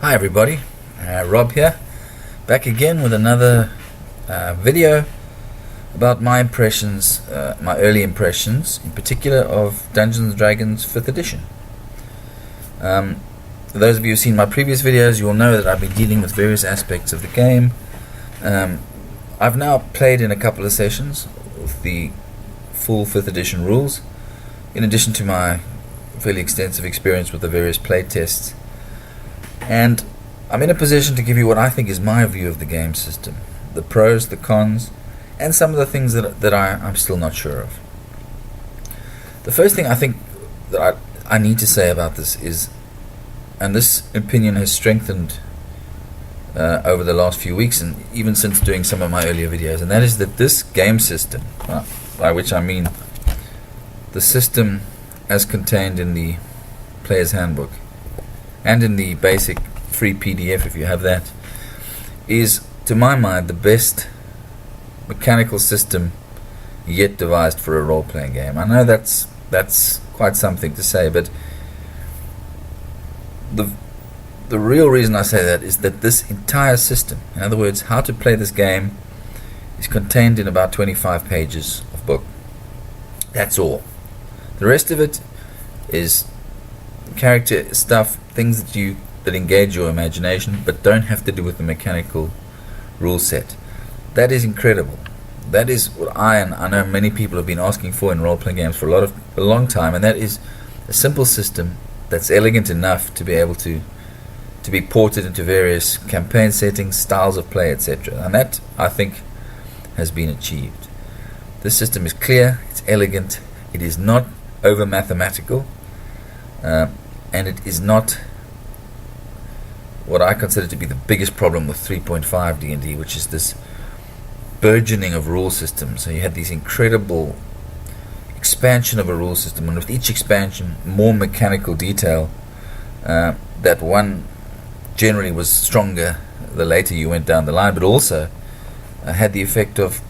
Hi everybody, Rob here, back again with another video about my impressions, my early impressions, in particular of Dungeons & Dragons 5th edition. For those of you who've seen my previous videos, you'll know that I've been dealing with various aspects of the game. I've now played in a couple of sessions with the full 5th edition rules, in addition to my fairly extensive experience with the various play tests. And I'm in a position to give you what I think is my view of the game system, the pros, the cons, and some of the things that I'm still not sure of. The first thing I think that I need to say about this is, and this opinion has strengthened over the last few weeks and even since doing some of my earlier videos, and that is that this game system, by which I mean the system as contained in the Player's Handbook and in the basic free PDF, if you have that, is, to my mind, the best mechanical system yet devised for a role-playing game. I know that's quite something to say, but the real reason I say that is that this entire system, in other words, how to play this game, is contained in about 25 pages of book. That's all. The rest of it is character stuff, things that engage your imagination but don't have to do with the mechanical rule set. That is incredible. That is what I know many people have been asking for in role-playing games for a long time, and that is a simple system that's elegant enough to be able to be ported into various campaign settings, styles of play, etc. And that, I think, has been achieved. This system is clear, it's elegant, it is not over mathematical, and it is not what I consider to be the biggest problem with 3.5 D&D, which is this burgeoning of rule systems. So you had these incredible expansion of a rule system, and with each expansion more mechanical detail. That one generally was stronger the later you went down the line, but also had the effect of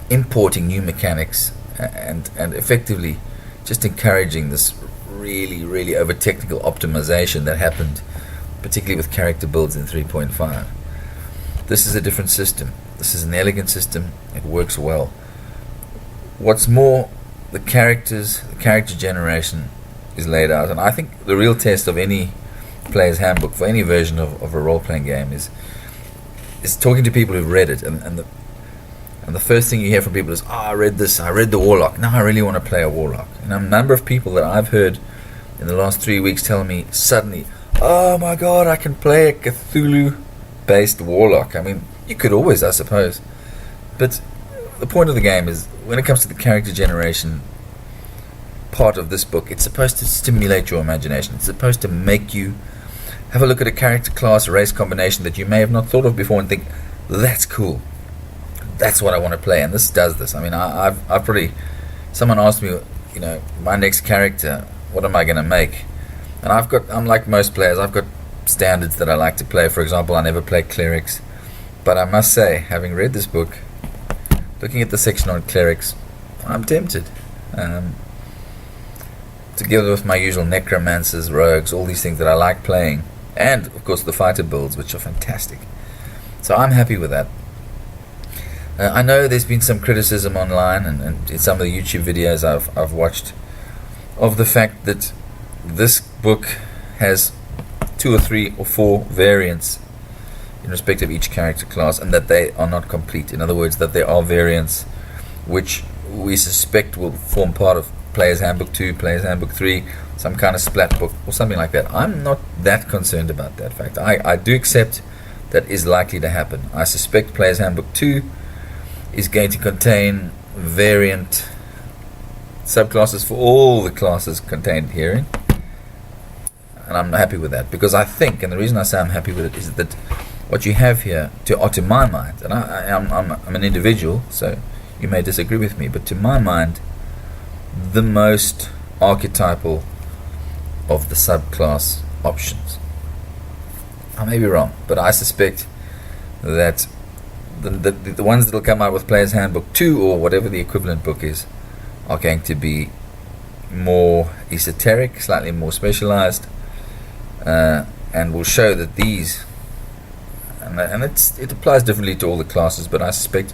importing new mechanics and effectively just encouraging this really over technical optimization that happened particularly with character builds in 3.5. This is a different system. This is an elegant system. It works well. What's more, the character generation is laid out, and I think the real test of any player's handbook for any version of a role-playing game is talking to people who've read it, and the first thing you hear from people is, I read this, I read the Warlock, now I really want to play a Warlock. And a number of people that I've heard in the last 3 weeks tell me suddenly, oh my god, I can play a Cthulhu-based Warlock. I mean, you could always, I suppose. But the point of the game is, when it comes to the character generation part of this book, it's supposed to stimulate your imagination. It's supposed to make you have a look at a character class, race combination that you may have not thought of before and think, that's cool. That's what I want to play, and this does this. I mean, I've probably, someone asked me, my next character, what am I going to make? And I'm like most players, I've got standards that I like to play. For example, I never play clerics, but I must say, having read this book, looking at the section on clerics, I'm tempted. Together with my usual necromancers, rogues, all these things that I like playing, and of course the fighter builds, which are fantastic. So I'm happy with that. I know there's been some criticism online and in some of the YouTube videos I've watched of the fact that this book has 2 or 3 or 4 variants in respect of each character class, and that they are not complete. In other words, that there are variants which we suspect will form part of Player's Handbook 2, Player's Handbook 3, some kind of splat book or something like that. I'm not that concerned about that fact. I do accept that is likely to happen. I suspect Player's Handbook 2 is going to contain variant subclasses for all the classes contained herein, and I'm happy with that, because I think, and the reason I say I'm happy with it, is that what you have here, to my mind, and I'm an individual, so you may disagree with me, but to my mind, the most archetypal of the subclass options. I may be wrong, but I suspect that the ones that will come out with Player's Handbook 2, or whatever the equivalent book is, are going to be more esoteric, slightly more specialized, and we'll show that these, and it applies differently to all the classes, but I suspect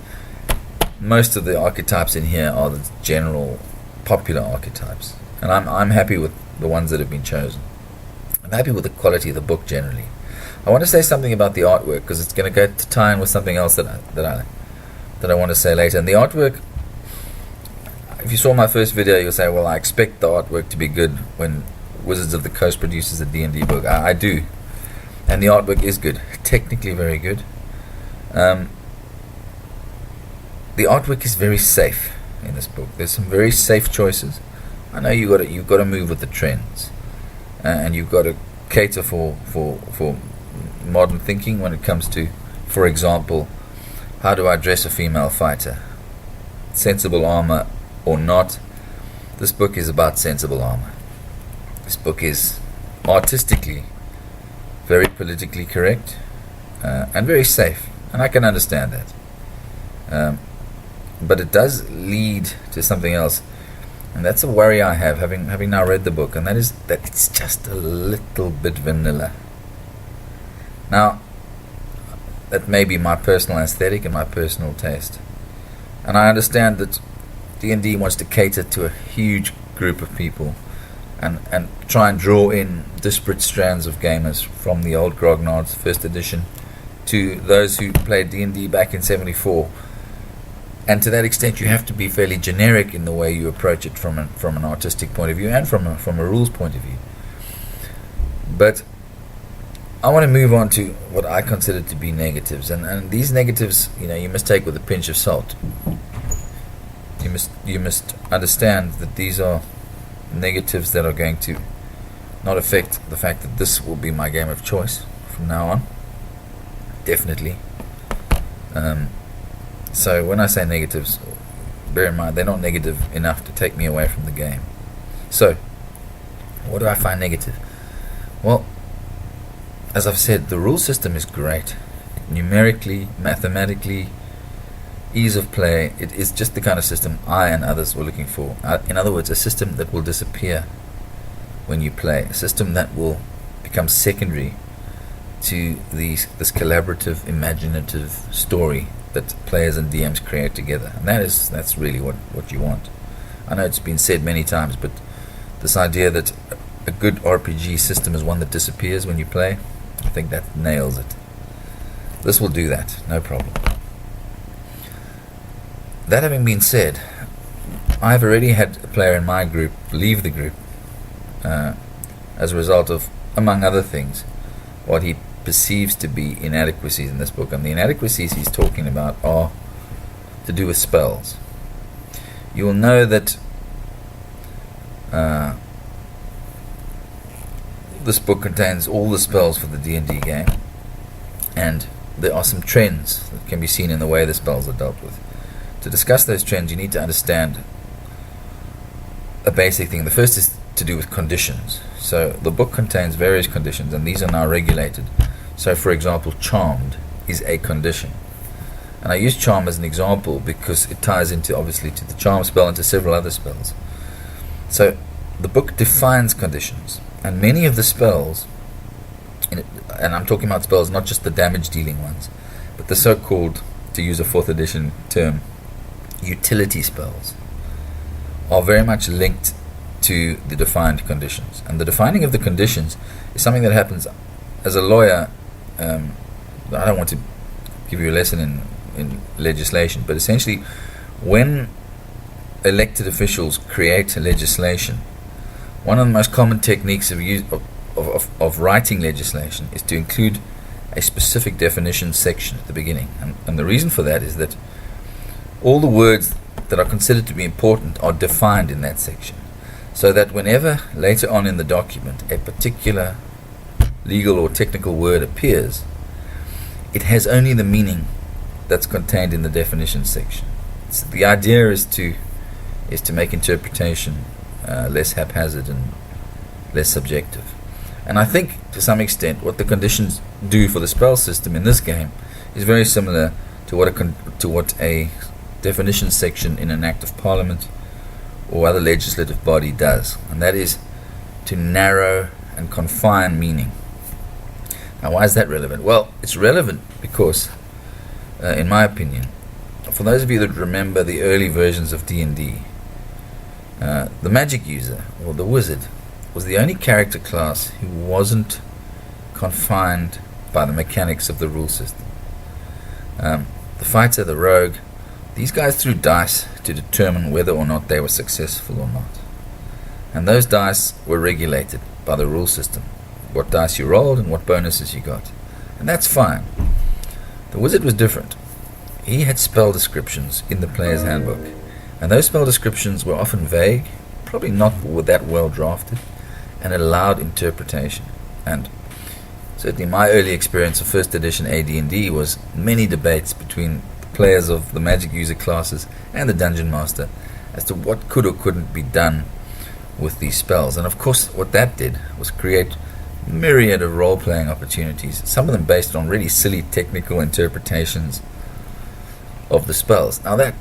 most of the archetypes in here are the general popular archetypes, and I'm happy with the ones that have been chosen. I'm happy with the quality of the book generally. I want to say something about the artwork because it's going to go to tie in with something else that I want to say later. And the artwork, if you saw my first video, you'll say, well, I expect the artwork to be good when Wizards of the Coast produces a D&D book. I do, and the artwork is good, technically very good. The artwork is very safe in this book. There's some very safe choices. I know you've got to move with the trends, and you've got to cater for modern thinking when it comes to, for example, how do I dress a female fighter? Sensible armor or not? This book is about sensible armor. This book is artistically very politically correct and very safe, and I can understand that. But it does lead to something else, and that's a worry I have, having now read the book, and that is that it's just a little bit vanilla. Now, that may be my personal aesthetic and my personal taste, and I understand that D&D wants to cater to a huge group of people and try and draw in disparate strands of gamers from the old grognards, first edition, to those who played D&D back in '74. And to that extent, you have to be fairly generic in the way you approach it from an artistic point of view and from a rules point of view. But I want to move on to what I consider to be negatives, and these negatives, you must take with a pinch of salt. You must understand that these are negatives that are going to not affect the fact that this will be my game of choice from now on. Definitely. So when I say negatives, bear in mind they're not negative enough to take me away from the game. So, what do I find negative? Well, as I've said, the rule system is great. Numerically, mathematically, ease of play, it is just the kind of system I and others were looking for. In other words, a system that will disappear when you play, a system that will become secondary to this collaborative, imaginative story that players and DMs create together. And that's really what you want. I know it's been said many times, but this idea that a good RPG system is one that disappears when you play, I think that nails it. This will do that, no problem. That having been said, I've already had a player in my group leave the group as a result of, among other things, what he perceives to be inadequacies in this book. And the inadequacies he's talking about are to do with spells. You will know that this book contains all the spells for the D&D game, and there are some trends that can be seen in the way the spells are dealt with. To discuss those trends, you need to understand a basic thing. The first is to do with conditions. So the book contains various conditions, and these are now regulated. So, for example, charmed is a condition. And I use charm as an example because it ties into, obviously, to the charm spell and to several other spells. So the book defines conditions, and many of the spells, and I'm talking about spells, not just the damage dealing ones, but the so-called, to use a 4th edition term, utility spells, are very much linked to the defined conditions. And the defining of the conditions is something that happens as a lawyer. I don't want to give you a lesson in legislation, but essentially when elected officials create legislation, one of the most common techniques of writing legislation is to include a specific definition section at the beginning. And the reason for that is that all the words that are considered to be important are defined in that section, so that whenever later on in the document a particular legal or technical word appears, it has only the meaning that's contained in the definition section. So the idea is to make interpretation less haphazard and less subjective. And I think to some extent what the conditions do for the spell system in this game is very similar to what a definition section in an Act of Parliament or other legislative body does, and that is to narrow and confine meaning. Now, why is that relevant? Well, it's relevant because, in my opinion, for those of you that remember the early versions of D&D, the magic user, or the wizard, was the only character class who wasn't confined by the mechanics of the rule system. The fighter, the rogue, these guys threw dice to determine whether or not they were successful or not. And those dice were regulated by the rule system. What dice you rolled and what bonuses you got. And that's fine. The wizard was different. He had spell descriptions in the player's handbook. And those spell descriptions were often vague, probably not that well drafted, and allowed interpretation. And certainly my early experience of first edition AD&D was many debates between the players of the magic user classes and the dungeon master as to what could or couldn't be done with these spells. And of course what that did was create myriad of role-playing opportunities, some of them based on really silly technical interpretations of the spells. Now that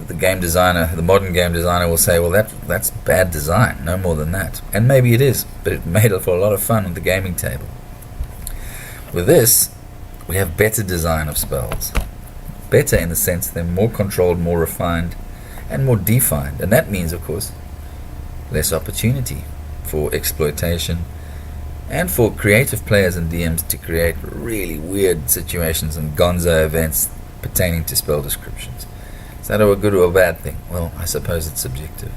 the game designer, the modern game designer, will say, well, that's bad design, no more than that. And maybe it is, but it made it for a lot of fun at the gaming table. With this, we have better design of spells. Better in the sense they're more controlled, more refined, and more defined. And that means, of course, less opportunity for exploitation and for creative players and DMs to create really weird situations and gonzo events pertaining to spell descriptions. Is that a good or a bad thing? Well, I suppose it's subjective.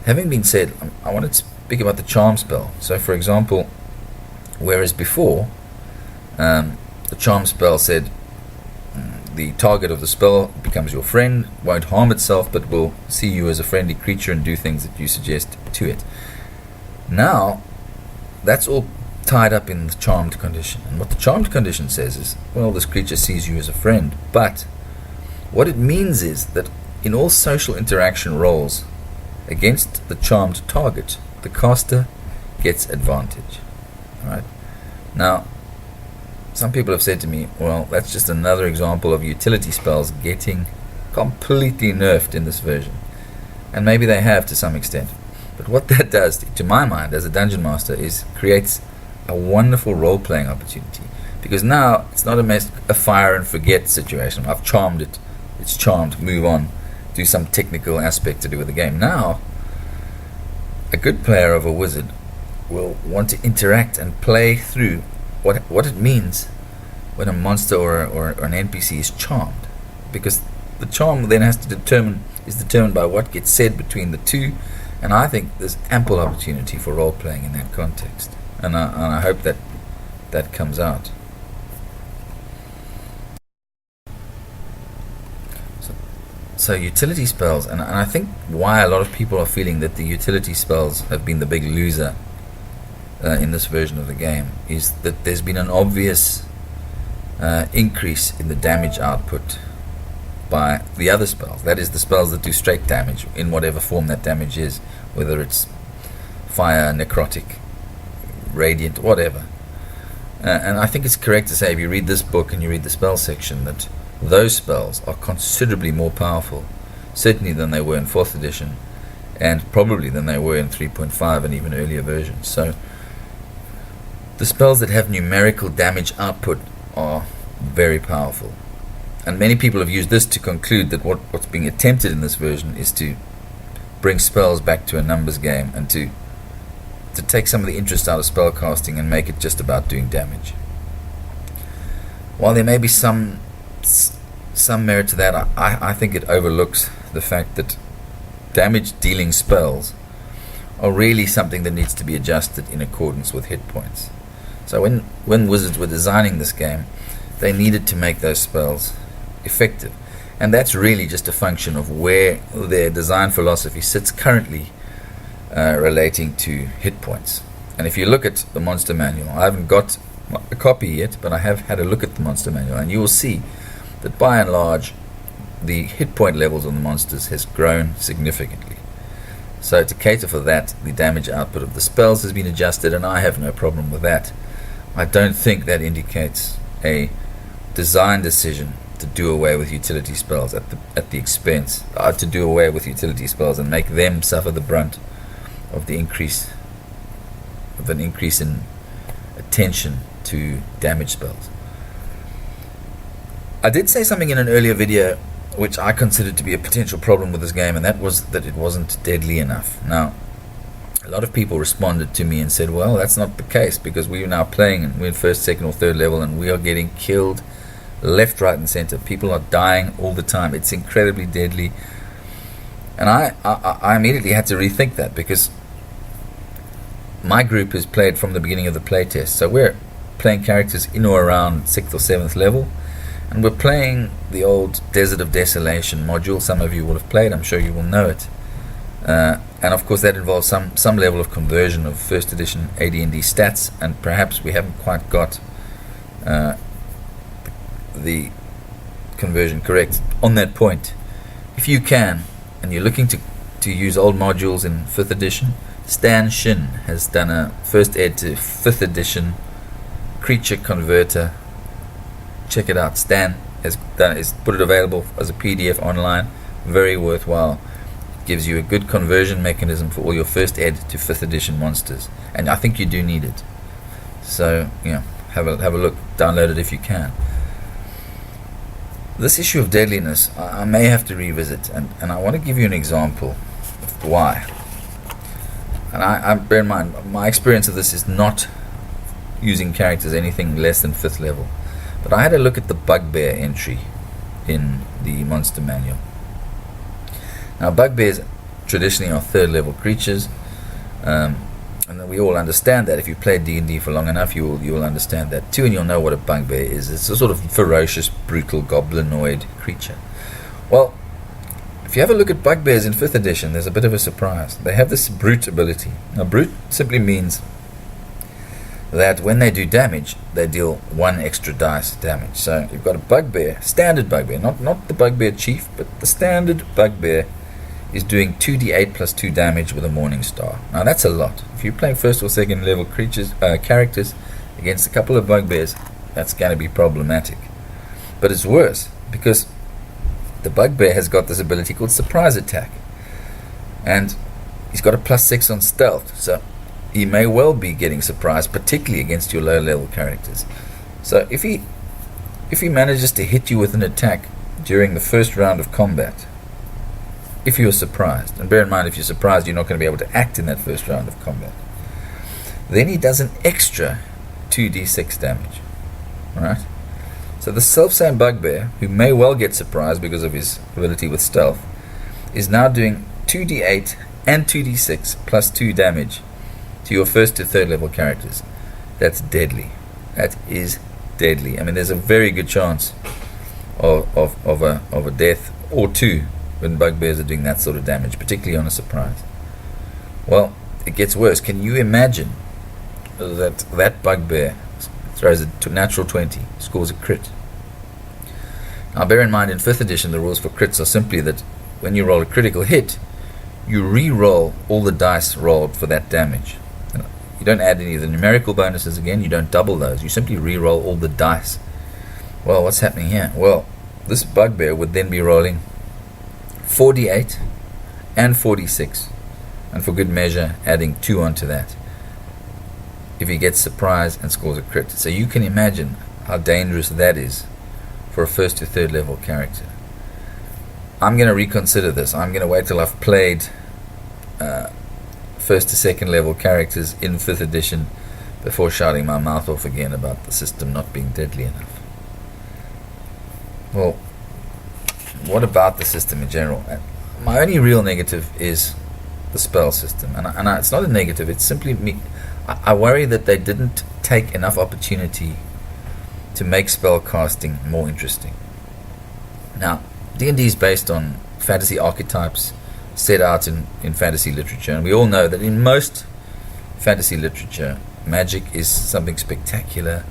Having been said, I want to speak about the charm spell. So, for example, whereas before, the charm spell said the target of the spell becomes your friend, won't harm itself, but will see you as a friendly creature and do things that you suggest to it. Now, that's all tied up in the charmed condition. And what the charmed condition says is, well, this creature sees you as a friend, but what it means is that in all social interaction rolls against the charmed target, the caster gets advantage. Alright? Now, some people have said to me, well, that's just another example of utility spells getting completely nerfed in this version. And maybe they have to some extent. But what that does, to my mind, as a dungeon master, is creates a wonderful role-playing opportunity. Because now, it's not a fire and forget situation. I've charmed it. It's charmed. Move on. Do some technical aspect to do with the game. Now, a good player of a wizard will want to interact and play through what it means when a monster or an NPC is charmed. Because the charm then is determined by what gets said between the two. And I think there's ample opportunity for role-playing in that context. And I hope that comes out. So utility spells, and I think why a lot of people are feeling that the utility spells have been the big loser in this version of the game, is that there's been an obvious increase in the damage output by the other spells. That is, the spells that do straight damage in whatever form that damage is, whether it's fire, necrotic, radiant, whatever. And I think it's correct to say, if you read this book and you read the spell section, that those spells are considerably more powerful, certainly than they were in 4th edition, and probably than they were in 3.5 and even earlier versions. So the spells that have numerical damage output are very powerful. And many people have used this to conclude that what's being attempted in this version is to bring spells back to a numbers game and to take some of the interest out of spellcasting and make it just about doing damage. While there may be some merit to that, I think it overlooks the fact that damage dealing spells are really something that needs to be adjusted in accordance with hit points. So when wizards were designing this game, they needed to make those spells effective. And that's really just a function of where their design philosophy sits currently relating to hit points. And if you look at the monster manual, I haven't got a copy yet, but I have had a look at the monster manual, and you will see that by and large the hit point levels on the monsters has grown significantly. So to cater for that, the damage output of the spells has been adjusted, and I have no problem with that. I don't think that indicates a design decision to do away with utility spells at the expense, to do away with utility spells and make them suffer the brunt of an increase in attention to damage spells. I did say something in an earlier video which I considered to be a potential problem with this game, and that was that it wasn't deadly enough. Now, a lot of people responded to me and said, well, that's not the case, because we're now playing and we're first, second or third level and we are getting killed left, right and center. People are dying all the time. It's incredibly deadly. And I immediately had to rethink that, because my group has played from the beginning of the playtest. So we're playing characters in or around 6th or 7th level, and we're playing the old Desert of Desolation module. Some of you will have played, I'm sure you will know it. And of course that involves some level of conversion of first edition AD&D stats, and perhaps we haven't quite got the conversion correct on that point. If you can, and you're looking to use old modules in 5th edition, Stan Shin has done a first ed to 5th edition creature converter. Check it out. Stan has put it available as a PDF online. Very worthwhile. Gives you a good conversion mechanism for all your first ed to 5th edition monsters, and I think you do need it. So have a look, download it if you can. This issue of deadliness I may have to revisit, and I want to give you an example of why. And I bear in mind, my experience of this is not using characters anything less than 5th level. But I had a look at the bugbear entry in the monster manual. Now, bugbears traditionally are 3rd level creatures, and we all understand that. If you played D&D for long enough, you will understand that too, and you'll know what a bugbear is. It's a sort of ferocious, brutal, goblinoid creature. Well, if you have a look at bugbears in 5th edition, there's a bit of a surprise. They have this brute ability. Now, brute simply means that when they do damage, they deal 1 extra dice damage. So you've got a bugbear, standard bugbear, not the bugbear chief, but the standard bugbear is doing 2d8 plus 2 damage with a morning star. Now that's a lot. If you're playing 1st or 2nd level characters against a couple of bugbears, that's going to be problematic. But it's worse, because the bugbear has got this ability called surprise attack, and he's got a +6 on stealth, so he may well be getting surprised, particularly against your low level characters. So if he manages to hit you with an attack during the first round of combat, if you're surprised, and bear in mind, if you're surprised, you're not going to be able to act in that first round of combat, then he does an extra 2d6 damage. Alright? So the self-same bugbear, who may well get surprised because of his ability with stealth, is now doing 2d8 and 2d6 plus 2 damage to your 1st to 3rd level characters. That's deadly. That is deadly. I mean, there's a very good chance of a death or two when bugbears are doing that sort of damage, particularly on a surprise. Well, it gets worse. Can you imagine that bugbear throws a natural 20, scores a crit? Now bear in mind, in 5th edition the rules for crits are simply that when you roll a critical hit, you re-roll all the dice rolled for that damage. You don't add any of the numerical bonuses again, you don't double those, you simply re-roll all the dice. Well, what's happening here? Well, this bugbear would then be rolling 4d8 and 4d6, and for good measure adding 2 onto that if he gets surprised and scores a crit. So you can imagine how dangerous that is for a 1st to 3rd level character. I'm going to reconsider this. I'm going to wait till I've played 1st to 2nd level characters in 5th edition before shouting my mouth off again about the system not being deadly enough. Well, what about the system in general? My only real negative is the spell system, and it's not a negative, it's simply me. I worry that they didn't take enough opportunity to make spellcasting more interesting. Now, D&D is based on fantasy archetypes set out in fantasy literature, and we all know that in most fantasy literature, magic is something spectacular,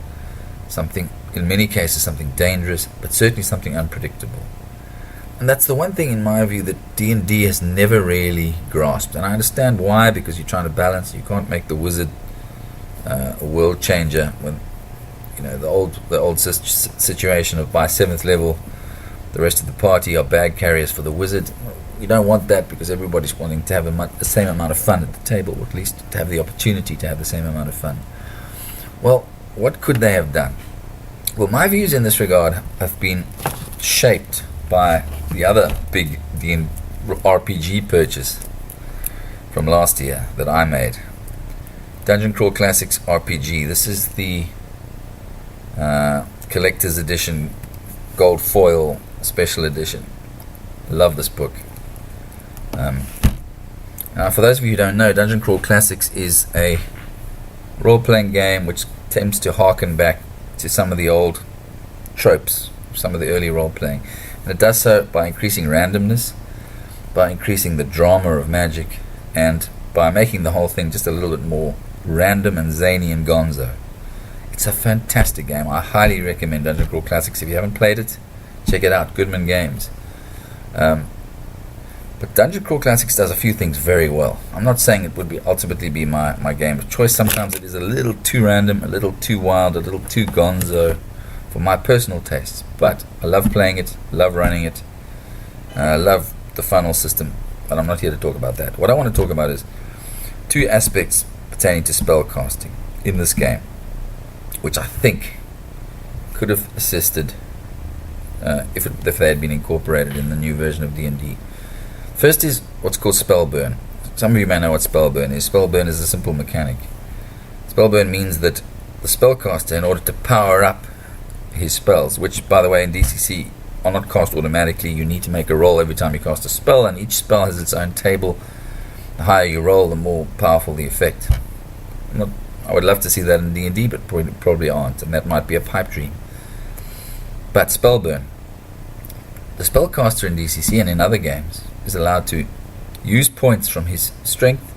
something, in many cases, something dangerous, but certainly something unpredictable. And that's the one thing, in my view, that D&D has never really grasped. And I understand why, because you're trying to balance. You can't make the wizard a world changer when, the old situation of by 7th level, the rest of the party are bag carriers for the wizard. You don't want that, because everybody's wanting to have the same amount of fun at the table, or at least to have the opportunity to have the same amount of fun. Well, what could they have done? Well, my views in this regard have been shaped by the other big RPG purchase from last year that I made. Dungeon Crawl Classics RPG. This is the collector's edition gold foil special edition. Love this book. Now, for those of you who don't know, Dungeon Crawl Classics is a role-playing game which tends to harken back to some of the old tropes, some of the early role-playing. And it does so by increasing randomness, by increasing the drama of magic, and by making the whole thing just a little bit more random and zany and gonzo. It's a fantastic game. I highly recommend Dungeon Crawl Classics. If you haven't played it, check it out. Goodman Games. But Dungeon Crawl Classics does a few things very well. I'm not saying it would ultimately be my game of choice. Sometimes it is a little too random, a little too wild, a little too gonzo for my personal tastes. But I love playing it, love running it, I love the funnel system. But I'm not here to talk about that. What I want to talk about is two aspects pertaining to spellcasting in this game, which I think could have assisted if they had been incorporated in the new version of D&D. First is what's called spell burn. Some of you may know what spell burn is. Spell burn is a simple mechanic. Spell burn means that the spellcaster, in order to power up his spells, which, by the way, in DCC are not cast automatically, you need to make a roll every time you cast a spell, and each spell has its own table. The higher you roll, the more powerful the effect. I would love to see that in D&D, but probably aren't, and that might be a pipe dream. But spell burn. The spellcaster in DCC and in other games is allowed to use points from his strength,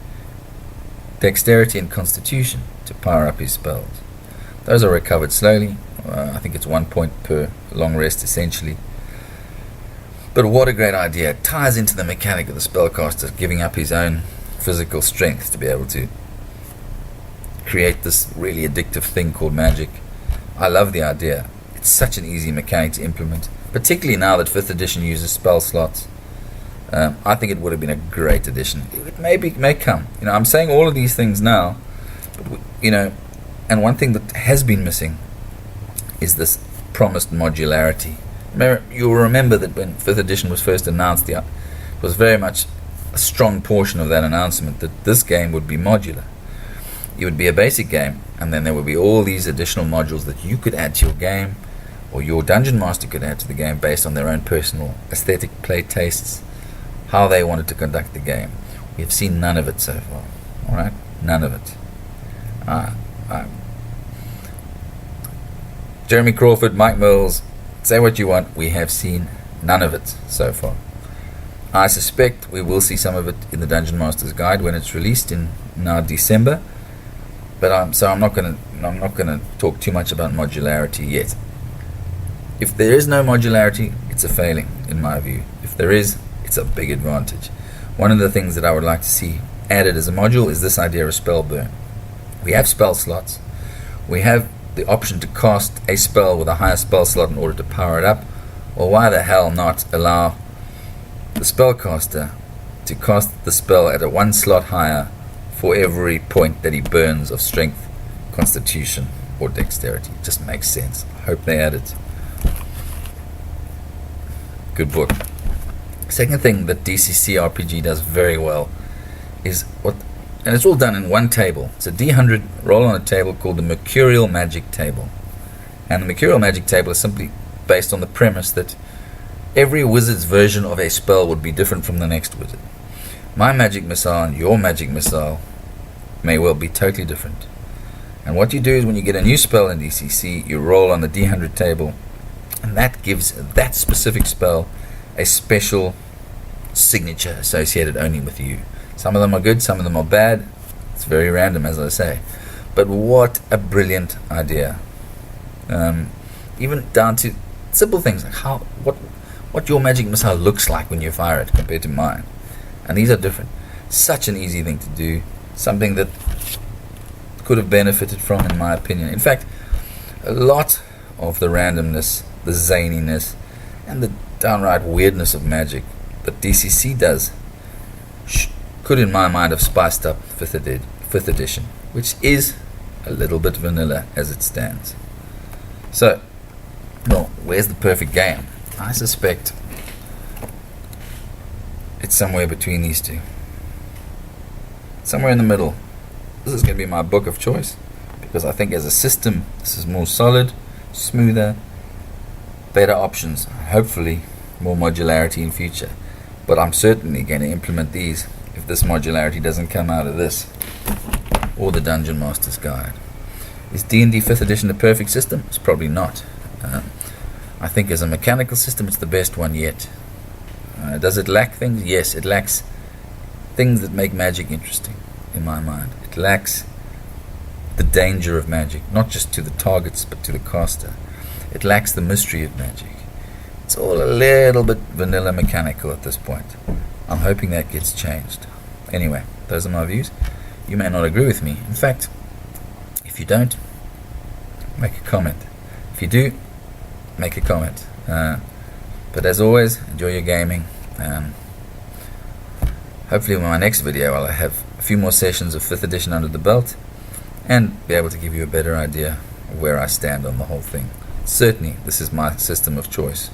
dexterity, and constitution to power up his spells. Those are recovered slowly. I think it's 1 point per long rest, essentially. But what a great idea. It ties into the mechanic of the spellcaster giving up his own physical strength to be able to create this really addictive thing called magic. I love the idea. It's such an easy mechanic to implement, particularly now that 5th edition uses spell slots. I think it would have been a great addition. It may come. I'm saying all of these things now, but and one thing that has been missing is this promised modularity. You'll remember that when 5th edition was first announced, it was very much a strong portion of that announcement that this game would be modular. It would be a basic game, and then there would be all these additional modules that you could add to your game, or your dungeon master could add to the game based on their own personal aesthetic play tastes, how they wanted to conduct the game. We have seen none of it so far. Alright? None of it. Jeremy Crawford, Mike Mills, say what you want, we have seen none of it so far. I suspect we will see some of it in the Dungeon Master's Guide when it's released in now December. But I'm not going to talk too much about modularity yet. If there is no modularity, it's a failing in my view. If there is, it's a big advantage. One of the things that I would like to see added as a module is this idea of spell burn. We have spell slots. We have the option to cast a spell with a higher spell slot in order to power it up. Well, why the hell not allow the spellcaster to cast the spell at a 1 slot higher for every point that he burns of strength, constitution, or dexterity? It just makes sense. I hope they add it. Good book. Second thing that DCC RPG does very well is and it's all done in one table. It's a D100 roll on a table called the Mercurial Magic Table. And the Mercurial Magic Table is simply based on the premise that every wizard's version of a spell would be different from the next wizard. My magic missile and your magic missile may well be totally different. And what you do is when you get a new spell in DCC, you roll on the D100 table, and that gives that specific spell a special signature associated only with you. Some of them are good, some of them are bad. It's very random, as I say. But what a brilliant idea. Even down to simple things like what your magic missile looks like when you fire it compared to mine. And these are different. Such an easy thing to do. Something that could have benefited from, in my opinion. In fact, a lot of the randomness, the zaniness, and the downright weirdness of magic that DCC does could, in my mind, have spiced up 5th edition, which is a little bit vanilla as it stands. So, well, where's the perfect game? I suspect it's somewhere between these two. Somewhere in the middle. This is going to be my book of choice, because I think as a system, this is more solid, smoother, better options, hopefully more modularity in future. But I'm certainly going to implement these if this modularity doesn't come out of this or the Dungeon Master's Guide. Is D&D 5th edition the perfect system? It's probably not. I think as a mechanical system it's the best one yet. Does it lack things? Yes, it lacks things that make magic interesting in my mind. It lacks the danger of magic, not just to the targets but to the caster. It lacks the mystery of magic. It's all a little bit vanilla mechanical at this point. I'm hoping that gets changed. Anyway, those are my views. You may not agree with me. In fact, if you don't, make a comment. If you do, make a comment. But as always, enjoy your gaming. Hopefully in my next video I'll have a few more sessions of 5th edition under the belt and be able to give you a better idea of where I stand on the whole thing. Certainly, this is my system of choice.